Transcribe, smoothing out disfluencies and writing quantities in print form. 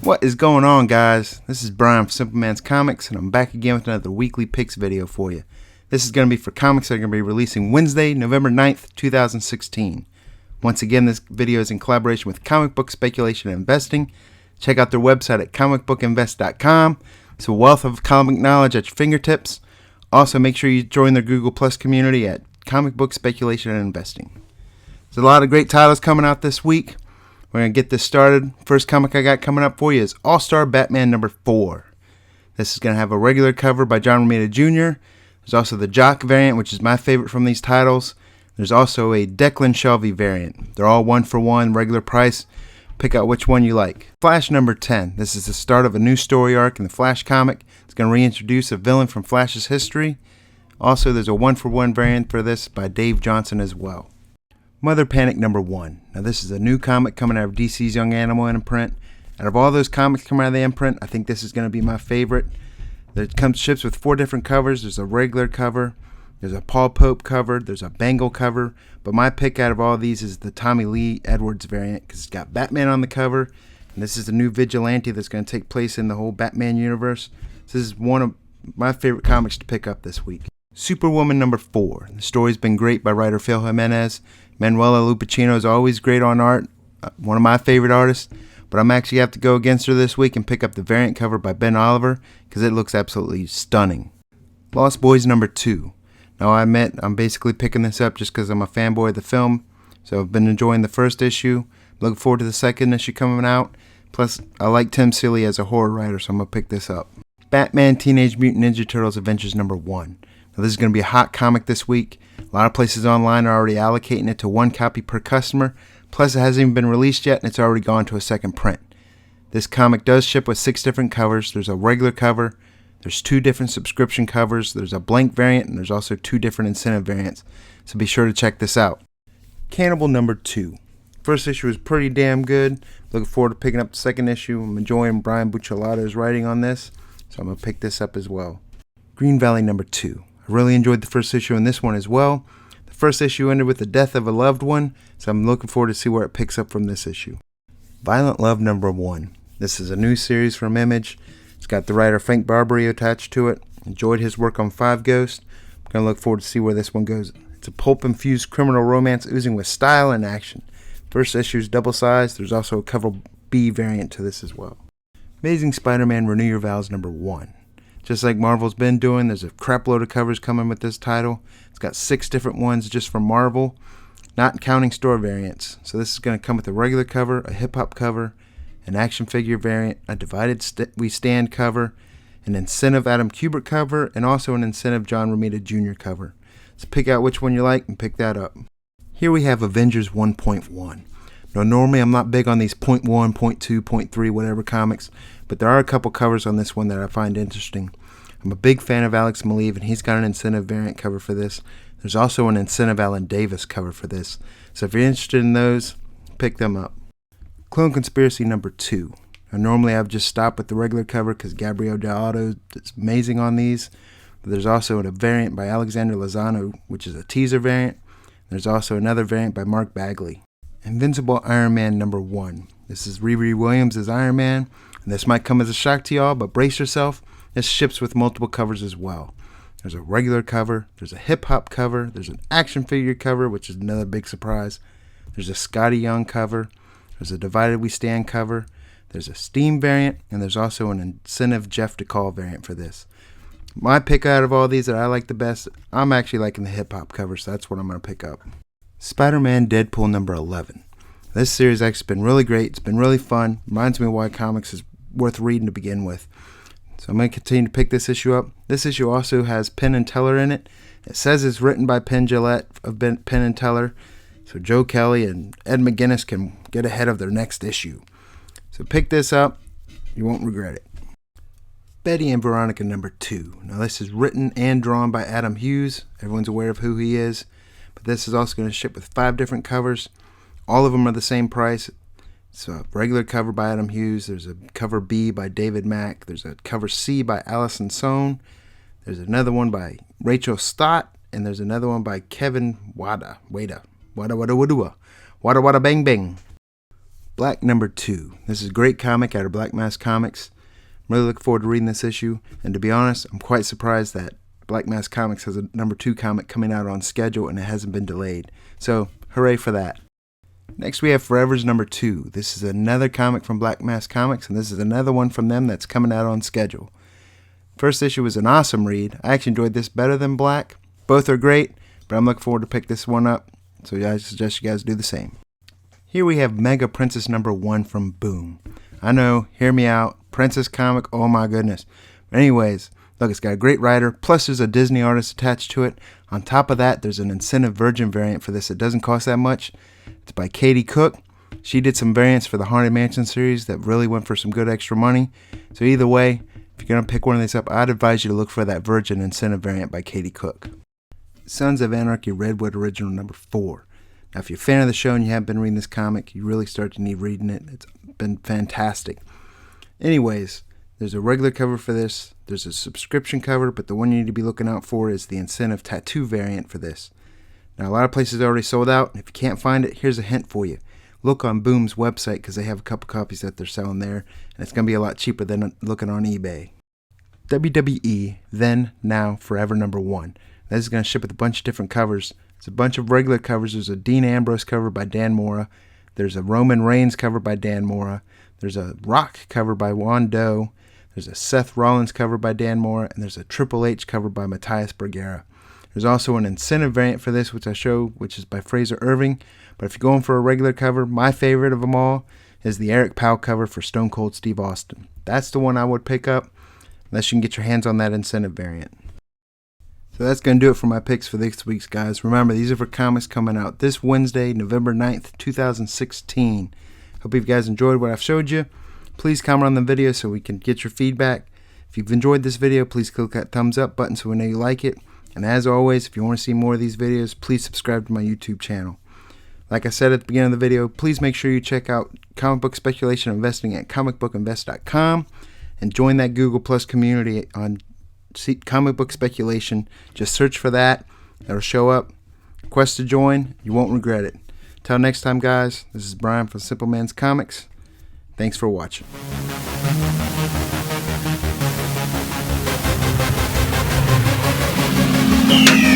What is going on, guys? This is Brian from Simple Man's Comics, and I'm back again with another weekly picks video for you. This is going to be for comics that are going to be releasing Wednesday, November 9th, 2016. Once again, this video is in collaboration with Comic Book Speculation and Investing. Check out their website at comicbookinvest.com. It's a wealth of comic knowledge at your fingertips. Also, make sure you join their Google Plus community at Comic Book Speculation and Investing. There's a lot of great titles coming out this week. We're going to get this started. First comic I got coming up for you is All-Star Batman number 4. This is going to have a regular cover by John Romita Jr. There's also the Jock variant, which is my favorite from these titles. There's also a Declan Shelby variant. They're all 1-for-1, regular price. Pick out which one you like. Flash number 10. This is the start of a new story arc in the Flash comic. It's going to reintroduce a villain from Flash's history. Also, there's a 1-for-1 variant for this by Dave Johnson as well. Mother Panic number 1. Now this is a new comic coming out of DC's Young Animal imprint. Out of all those comics coming out of the imprint, I think this is going to be my favorite. It ships with 4 different covers. There's a regular cover, there's a Paul Pope cover, there's a Bengal cover, but my pick out of all these is the Tommy Lee Edwards variant because it's got Batman on the cover, and this is the new vigilante that's going to take place in the whole Batman universe. This is one of my favorite comics to pick up this week. Superwoman number 4. The story's been great by writer Phil Jimenez. Manuela Lupacchino is always great on art, one of my favorite artists, but I'm actually have to go against her this week and pick up the variant cover by Ben Oliver because it looks absolutely stunning. Lost Boys number 2. Now I admit I'm basically picking this up just because I'm a fanboy of the film, so I've been enjoying the first issue, looking forward to the second issue coming out, plus I like Tim Seeley as a horror writer, so I'm going to pick this up. Batman Teenage Mutant Ninja Turtles Avengers number 1. Now this is going to be a hot comic this week. A lot of places online are already allocating it to 1 copy per customer, plus it hasn't even been released yet and it's already gone to a second print. This comic does ship with 6 different covers. There's a regular cover, there's 2 different subscription covers, there's a blank variant, and there's also 2 different incentive variants, so be sure to check this out. Cannibal number 2. First issue is pretty damn good. Looking forward to picking up the second issue. I'm enjoying Brian Buccellato's writing on this, so I'm going to pick this up as well. Green Valley number 2. I really enjoyed the first issue in this one as well. The first issue ended with the death of a loved one, so I'm looking forward to see where it picks up from this issue. Violent Love number 1. This is a new series from Image. It's got the writer Frank Barbary attached to it. Enjoyed his work on 5 Ghost. I'm going to look forward to see where this one goes. It's a pulp-infused criminal romance oozing with style and action. First issue is double-sized. There's also a cover B variant to this as well. Amazing Spider-Man Renew Your Vows number 1. Just like Marvel's been doing, there's a crap load of covers coming with this title. It's got 6 different ones just from Marvel, not counting store variants. So this is going to come with a regular cover, a hip-hop cover, an action figure variant, a Divided We Stand cover, an incentive Adam Kubert cover, and also an incentive John Romita Jr. cover. So pick out which one you like and pick that up. Here we have Avengers 1.1. Now normally I'm not big on these 0.1, 0.2, 0.3, whatever comics, but there are a couple covers on this one that I find interesting. I'm a big fan of Alex Maleev, and he's got an incentive variant cover for this. There's also an incentive Alan Davis cover for this. So if you're interested in those, pick them up. Clone Conspiracy number 2. Now normally I've just stopped with the regular cover because Gabriel Dell'Otto is amazing on these. But there's also a variant by Alexander Lozano, which is a teaser variant. There's also another variant by Mark Bagley. Invincible Iron Man number 1. This is Riri Williams as Iron Man, and this might come as a shock to y'all, but brace yourself. This ships with multiple covers as well. There's a regular cover, there's a hip-hop cover, there's an action figure cover, which is another big surprise. There's a Scotty Young cover, there's a Divided We Stand cover, there's a Steam variant, and there's also an incentive Jeff DeCall variant for this. My pick out of all these that I like the best, I'm actually liking the hip-hop cover, so that's what I'm going to pick up. Spider-Man Deadpool number 11. This series has actually been really great. It's been really fun. Reminds me of why comics is worth reading to begin with. So I'm going to continue to pick this issue up. This issue also has Penn and Teller in it. It says it's written by Penn Jillette of Penn and Teller. So Joe Kelly and Ed McGuinness can get ahead of their next issue. So pick this up. You won't regret it. Betty and Veronica number 2. Now this is written and drawn by Adam Hughes. Everyone's aware of who he is. But this is also going to ship with 5 different covers. All of them are the same price. It's a regular cover by Adam Hughes. There's a cover B by David Mack. There's a cover C by Allison Sohn. There's another one by Rachel Stott. And there's another one by Kevin Wada Bang Bang. Black number 2. This is a great comic out of Black Mask Comics. I'm really looking forward to reading this issue, and to be honest, I'm quite surprised that Black Mask Comics has a number 2 comic coming out on schedule and it hasn't been delayed. So, hooray for that. Next we have Forever's number 2. This is another comic from Black Mask Comics, and this is another one from them that's coming out on schedule. First issue was an awesome read. I actually enjoyed this better than Black. Both are great, but I'm looking forward to pick this one up, so I suggest you guys do the same. Here we have Mega Princess number 1 from Boom. I know, hear me out, Princess comic, oh my goodness. But anyways, look, it's got a great writer, plus there's a Disney artist attached to it. On top of that, there's an incentive Virgin variant for this. It doesn't cost that much. It's by Katie Cook. She did some variants for the Haunted Mansion series that really went for some good extra money. So either way, if you're going to pick one of these up, I'd advise you to look for that Virgin incentive variant by Katie Cook. Sons of Anarchy Redwood original number 4. Now, if you're a fan of the show and you haven't been reading this comic, you really start to need reading it. It's been fantastic. Anyways, there's a regular cover for this. There's a subscription cover, but the one you need to be looking out for is the incentive tattoo variant for this. Now, a lot of places are already sold out. If you can't find it, here's a hint for you. Look on Boom's website because they have a couple copies that they're selling there, and it's going to be a lot cheaper than looking on eBay. WWE Then Now Forever number 1. This is going to ship with a bunch of different covers. It's a bunch of regular covers. There's a Dean Ambrose cover by Dan Mora. There's a Roman Reigns cover by Dan Mora. There's a Rock cover by Juan Doe. There's a Seth Rollins cover by Dan Mora. And there's a Triple H cover by Matthias Bergera. There's also an incentive variant for this, which I show, which is by Fraser Irving. But if you're going for a regular cover, my favorite of them all is the Eric Powell cover for Stone Cold Steve Austin. That's the one I would pick up, unless you can get your hands on that incentive variant. So that's going to do it for my picks for this week's, guys. Remember, these are for comics coming out this Wednesday, November 9th, 2016. Hope you guys enjoyed what I've showed you. Please comment on the video so we can get your feedback. If you've enjoyed this video, please click that thumbs up button so we know you like it. And as always, if you want to see more of these videos, please subscribe to my YouTube channel. Like I said at the beginning of the video, please make sure you check out comic book speculation investing at comicbookinvest.com and join that Google Plus community on comic book speculation. Just search for that. It'll show up. Request to join. You won't regret it. Till next time, guys, this is Brian from Simple Man's Comics. Thanks for watching. Yeah.